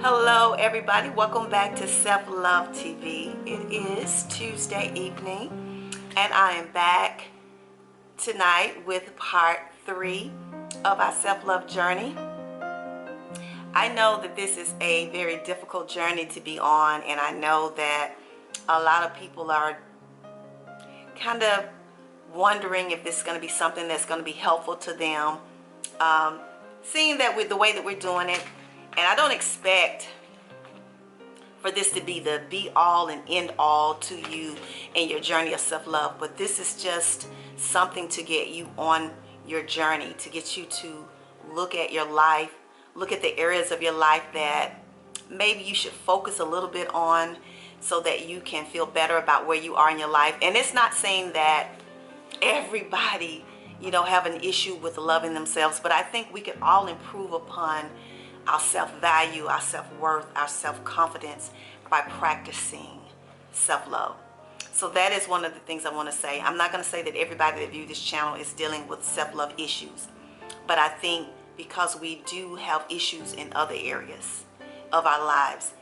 Hello everybody, welcome back to Self Love TV. It is Tuesday evening and I am back tonight with part 3 of our self-love journey. I know that this is a very difficult journey to be on, and I know that a lot of people are kind of wondering if this is going to be something that's going to be helpful to them. Seeing that with the way that we're doing it, and I don't expect for this to be the be all and end all to you in your journey of self-love, but this is just something to get you on your journey, to get you to look at your life, look at the areas of your life that maybe you should focus a little bit on so that you can feel better about where you are in your life. And it's not saying that everybody, have an issue with loving themselves, but I think we could all improve upon our self-value, our self-worth, our self-confidence by practicing self-love. So that is one of the things I want to say. I'm not going to say that everybody that views this channel is dealing with self-love issues, but I think because we do have issues in other areas of our lives,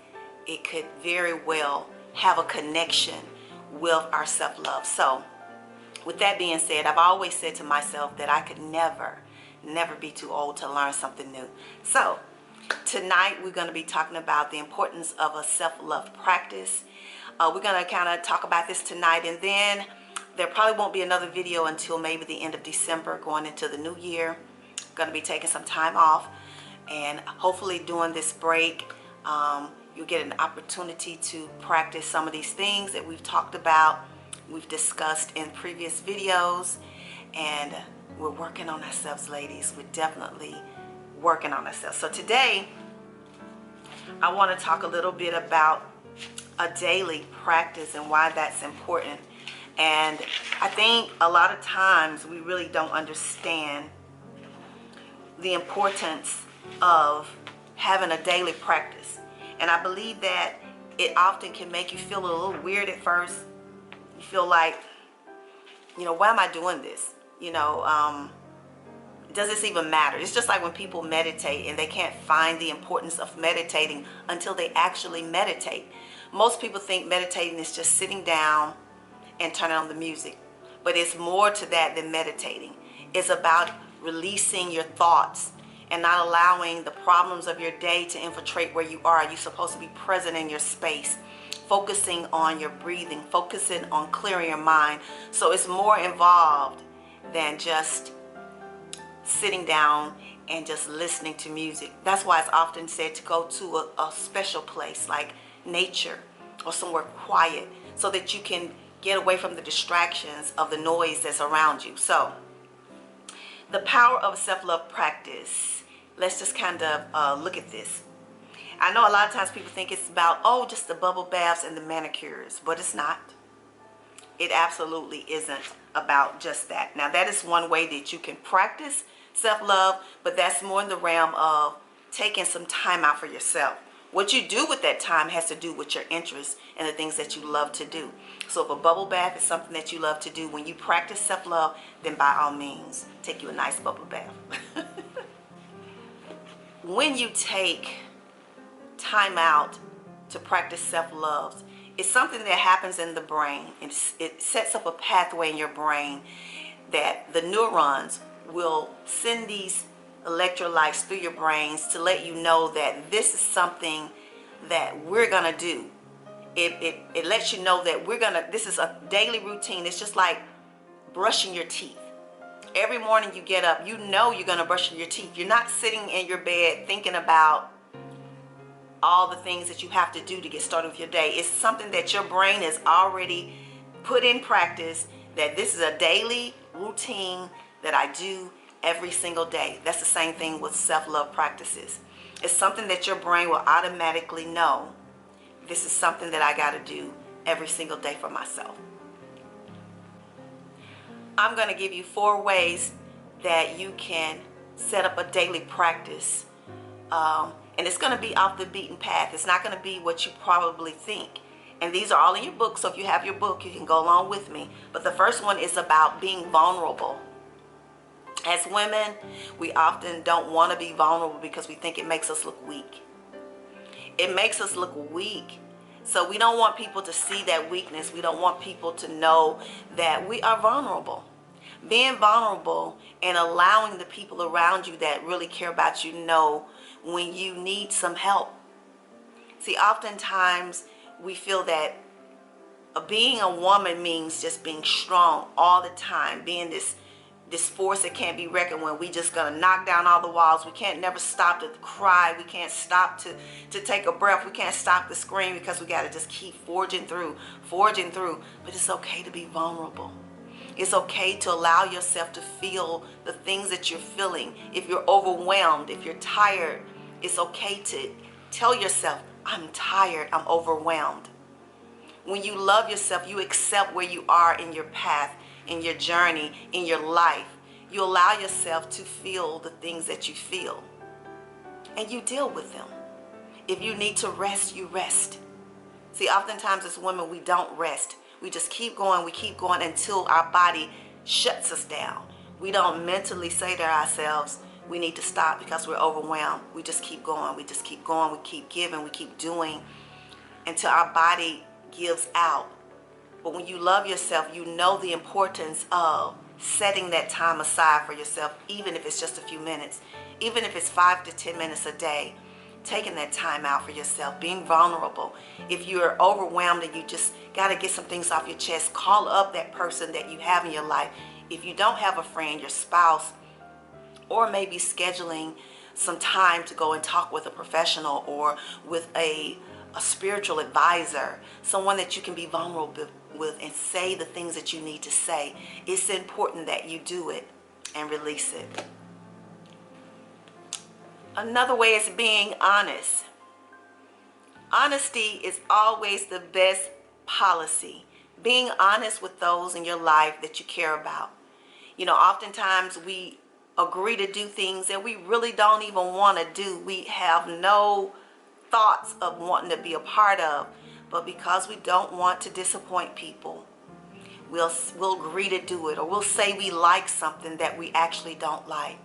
it could very well have a connection with our self-love. So with that being said, I've always said to myself that I could never be too old to learn something new. So tonight we're going to be talking about the importance of a self-love practice. We're going to kind of talk about this tonight, and then there probably won't be another video until maybe the end of December, going into the new year. Going to be taking some time off, and hopefully during this break you'll get an opportunity to practice some of these things that we've talked about, we've discussed in previous videos. And we're working on ourselves, ladies. We're definitely working on ourselves. So today I want to talk a little bit about a daily practice and why that's important. And I think a lot of times we really don't understand the importance of having a daily practice. And I believe that it often can make you feel a little weird at first. You feel like, why am I doing this? Does this even matter? It's just like when people meditate and they can't find the importance of meditating until they actually meditate. Most people think meditating is just sitting down and turning on the music, but it's more to that than meditating. It's about releasing your thoughts and not allowing the problems of your day to infiltrate where you are. You're supposed to be present in your space, focusing on your breathing, focusing on clearing your mind. So it's more involved than just sitting down and just listening to music. That's why it's often said to go to a special place like nature or somewhere quiet, so that you can get away from the distractions of the noise that's around you. So the power of self-love practice, let's just kind of look at this. I know a lot of times people think it's about, just the bubble baths and the manicures, but it's not. It absolutely isn't about just that. Now, that is one way that you can practice self-love, but that's more in the realm of taking some time out for yourself. What you do with that time has to do with your interests and the things that you love to do. So if a bubble bath is something that you love to do, when you practice self-love, then by all means, take you a nice bubble bath. When you take time out to practice self-love, it's something that happens in the brain. It sets up a pathway in your brain that the neurons will send these electrolytes through your brains to let you know that this is something that we're gonna do. It lets you know that this is a daily routine. It's just like brushing your teeth. Every morning you get up, you're gonna brush your teeth. You're not sitting in your bed thinking about all the things that you have to do to get started with your day. It's something that your brain has already put in practice, that this is a daily routine that I do every single day. That's the same thing with self-love practices. It's something that your brain will automatically know. This is something that I got to do every single day for myself. I'm going to give you 4 ways that you can set up a daily practice. And it's going to be off the beaten path. It's not going to be what you probably think. And these are all in your book, so if you have your book, you can go along with me. But the first one is about being vulnerable. As women, we often don't want to be vulnerable because we think it makes us look weak. it makes us look weak. So we don't want people to see that weakness. We don't want people to know that we are vulnerable. Being vulnerable and allowing the people around you that really care about you know when you need some help. See, oftentimes we feel that being a woman means just being strong all the time, being this force that can't be reckoned with. We just gonna knock down all the walls. We can't never stop to cry. We can't stop to take a breath. We can't stop to scream because we gotta just keep forging through. But it's okay to be vulnerable. It's okay to allow yourself to feel the things that you're feeling. If you're overwhelmed, if you're tired, it's okay to tell yourself, I'm tired, I'm overwhelmed. When you love yourself, you accept where you are in your path, in your journey, in your life. You allow yourself to feel the things that you feel. And you deal with them. If you need to rest, you rest. See, oftentimes as women, we don't rest. We just keep going until our body shuts us down. We don't mentally say to ourselves, we need to stop because we're overwhelmed. We just keep going, we keep giving, we keep doing until our body gives out. But when you love yourself, you know the importance of setting that time aside for yourself, even if it's just a few minutes, even if it's 5 to 10 minutes a day. Taking that time out for yourself, being vulnerable. If you're overwhelmed and you just got to get some things off your chest, call up that person that you have in your life. If you don't have a friend, your spouse, or maybe scheduling some time to go and talk with a professional or with a spiritual advisor, someone that you can be vulnerable with and say the things that you need to say. It's important that you do it and release it. Another way is being honest. Honesty is always the best policy. Being honest with those in your life that you care about. You know, oftentimes we agree to do things that we really don't even want to do. We have no thoughts of wanting to be a part of, but because we don't want to disappoint people, we'll agree to do it, or we'll say we like something that we actually don't like.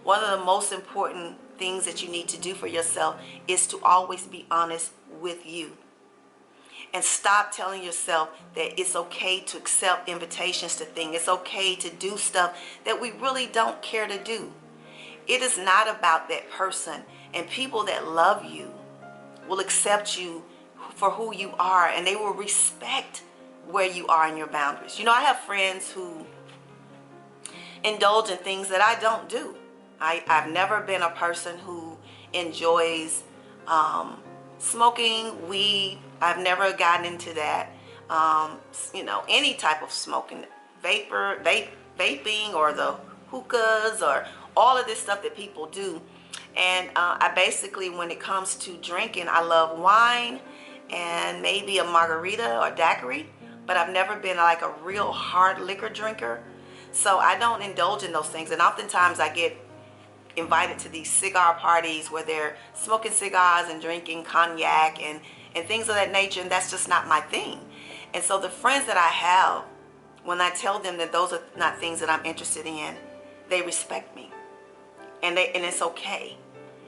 One of the most important things that you need to do for yourself is to always be honest with you. And stop telling yourself that it's okay to accept invitations to things. It's okay to do stuff that we really don't care to do. It is not about that person. And people that love you will accept you for who you are, and they will respect where you are in your boundaries. You know, I have friends who indulge in things that I don't do. I've never been a person who enjoys smoking weed. I've never gotten into that. You know, any type of smoking, vaping, or the hookahs, or all of this stuff that people do. And I basically, when it comes to drinking, I love wine and maybe a margarita or daiquiri, but I've never been like a real hard liquor drinker. So I don't indulge in those things. And oftentimes I get invited to these cigar parties where they're smoking cigars and drinking cognac and things of that nature, and that's just not my thing. And so the friends that I have, when I tell them that those are not things that I'm interested in, they respect me, and it's okay.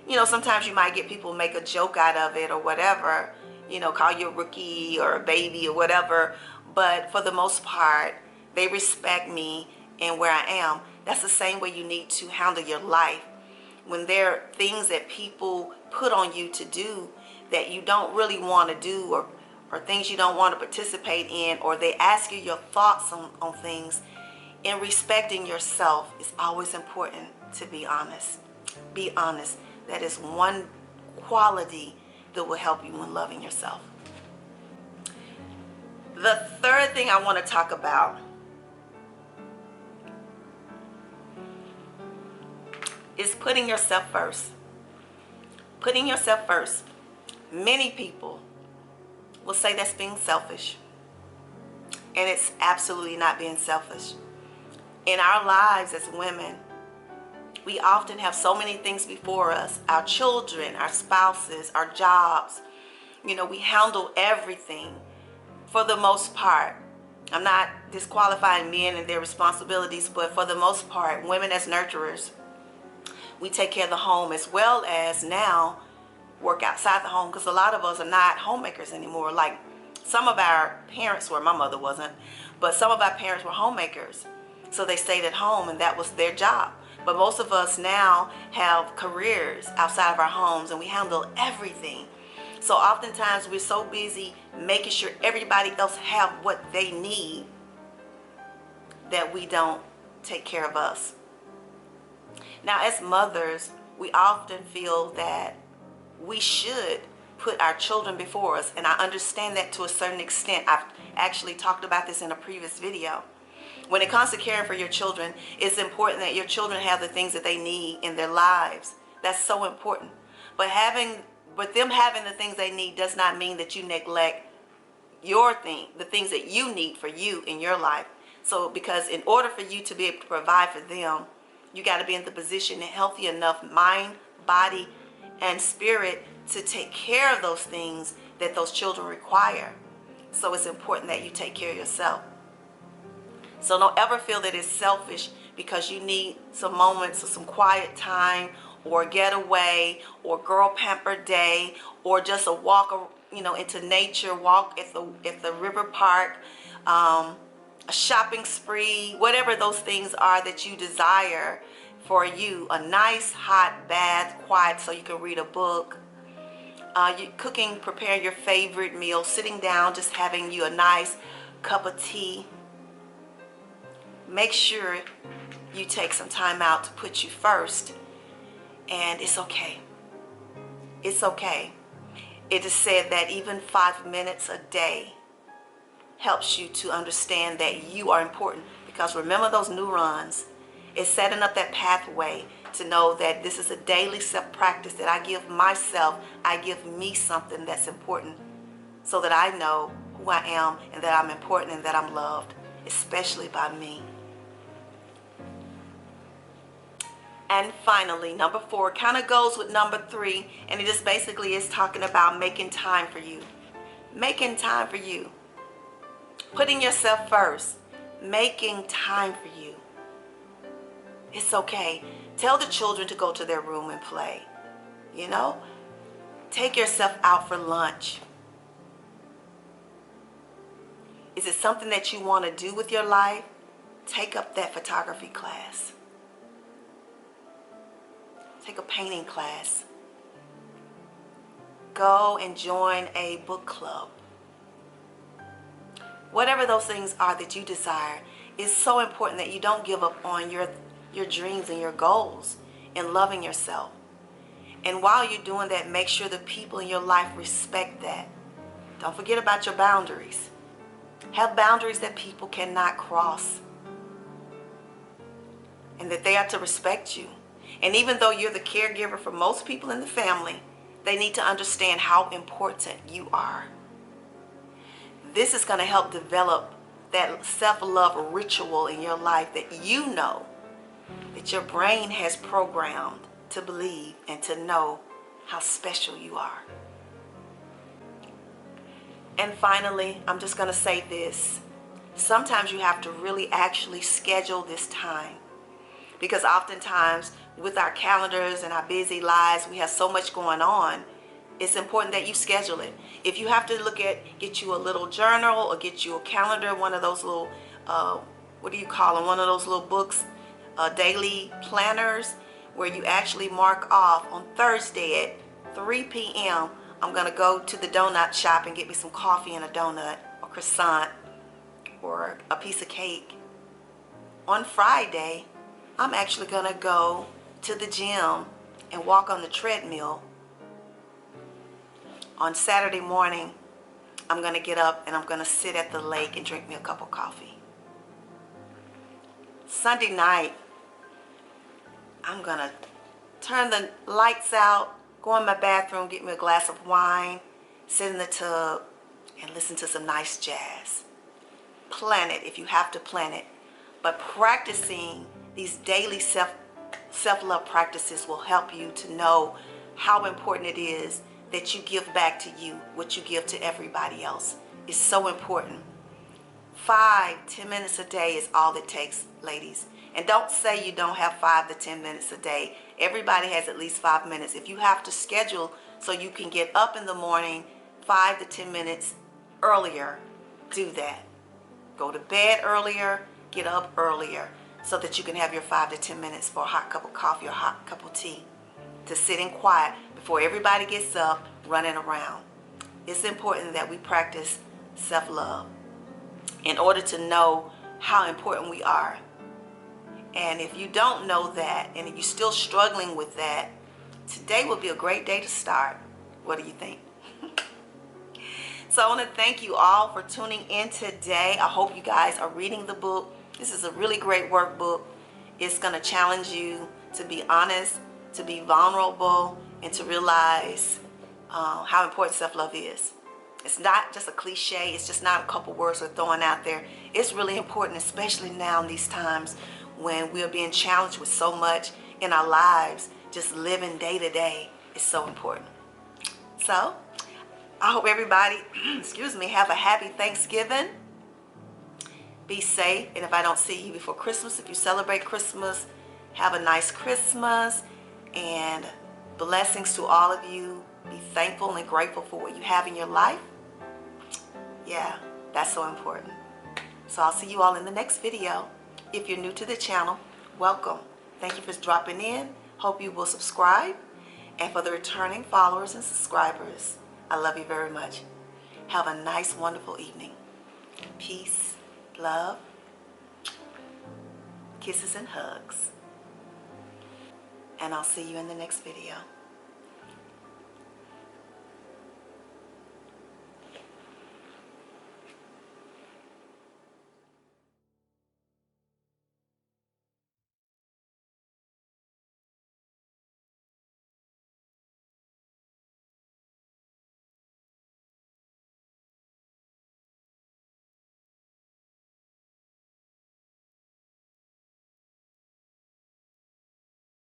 You know, sometimes you might get people make a joke out of it or whatever, you know, call you a rookie or a baby or whatever, but for the most part, they respect me and where I am. That's the same way you need to handle your life. When there are things that people put on you to do that you don't really want to do, or things you don't want to participate in, or they ask you your thoughts on things, in respecting yourself, it's always important to be honest. Be honest. That is one quality that will help you in loving yourself. The third thing I want to talk about is putting yourself first. Putting yourself first. Many people will say that's being selfish. And it's absolutely not being selfish. In our lives as women, we often have so many things before us. Our children, our spouses, our jobs. You know, we handle everything for the most part. I'm not disqualifying men and their responsibilities, but for the most part, women as nurturers, we take care of the home, as well as now work outside the home, because a lot of us are not homemakers anymore. Like some of our parents were, my mother wasn't, but some of our parents were homemakers. So they stayed at home and that was their job. But most of us now have careers outside of our homes and we handle everything. So oftentimes we're so busy making sure everybody else have what they need that we don't take care of us. Now, as mothers, we often feel that we should put our children before us, and I understand that to a certain extent. I've actually talked about this in a previous video. When it comes to caring for your children, it's important that your children have the things that they need in their lives. That's so important. But them having the things they need does not mean that you neglect the things that you need for you in your life. So because in order for you to be able to provide for them, you got to be in the position and healthy enough mind, body, and spirit to take care of those things that those children require. So it's important that you take care of yourself. So don't ever feel that it's selfish because you need some moments of some quiet time or getaway or girl pamper day or just a walk, into nature, walk at the river park, a shopping spree, whatever those things are that you desire for you. A nice hot bath, quiet, so you can read a book. You cooking, preparing your favorite meal, sitting down, just having you a nice cup of tea. Make sure you take some time out to put you first. And it's okay. It's okay. It is said that even 5 minutes a day helps you to understand that you are important. Because remember those neurons. It's setting up that pathway to know that this is a daily self-practice that I give myself. I give me something that's important so that I know who I am and that I'm important and that I'm loved, especially by me. And finally, number 4 kind of goes with number 3, and it just basically is talking about making time for you. Making time for you. Putting yourself first. Making time for you. It's okay. Tell the children to go to their room and play. Take yourself out for lunch. Is it something that you want to do with your life? Take up that photography class. Take a painting class. Go and join a book club. Whatever those things are that you desire, it's so important that you don't give up on your dreams and your goals and loving yourself. And while you're doing that, make sure the people in your life respect that. Don't forget about your boundaries. Have boundaries that people cannot cross. And that they are to respect you. And even though you're the caregiver for most people in the family, they need to understand how important you are. This is going to help develop that self-love ritual in your life that you know that your brain has programmed to believe and to know how special you are. And finally, I'm just going to say this. Sometimes you have to really actually schedule this time. Because oftentimes with our calendars and our busy lives, we have so much going on. It's important that you schedule it. If you have to get you a little journal or get you a calendar, one of those little, what do you call them? One of those little books, daily planners, where you actually mark off on Thursday at 3 p.m. I'm going to go to the donut shop and get me some coffee and a donut or croissant or a piece of cake. On Friday, I'm actually going to go to the gym and walk on the treadmill. On Saturday morning, I'm going to get up and I'm going to sit at the lake and drink me a cup of coffee. Sunday night, I'm going to turn the lights out, go in my bathroom, get me a glass of wine, sit in the tub, and listen to some nice jazz. Plan it if you have to plan it. But practicing these daily self-love practices will help you to know how important it is that you give back to you what you give to everybody else. It's so important. 5-10 minutes a day is all it takes, ladies. And don't say you don't have 5 to 10 minutes a day. Everybody has at least 5 minutes. If you have to schedule so you can get up in the morning 5 to 10 minutes earlier. Do that. Go to bed earlier, get up earlier, so that you can have your 5 to 10 minutes for a hot cup of coffee or a hot cup of tea, to sit in quiet before everybody gets up running around. It's important that we practice self-love in order to know how important we are. And if you don't know that, and if you're still struggling with that, today will be a great day to start. What do you think? So I want to thank you all for tuning in today. I hope you guys are reading the book. This is a really great workbook. It's going to challenge you to be honest, to be vulnerable, and to realize how important self-love is. It's not just a cliche. It's just not a couple words we're throwing out there. It's really important, especially now in these times when we're being challenged with so much in our lives. Just living day to day is so important. So I hope everybody, excuse me, have a happy Thanksgiving. Be safe. And if I don't see you before Christmas, if you celebrate Christmas, have a nice Christmas, and blessings to all of you. Be thankful and grateful for what you have in your life. Yeah, that's so important. So I'll see you all in the next video. If you're new to the channel, welcome. Thank you for dropping in. Hope you will subscribe. And for the returning followers and subscribers, I love you very much. Have a nice, wonderful evening. Peace, love, kisses and hugs. And I'll see you in the next video.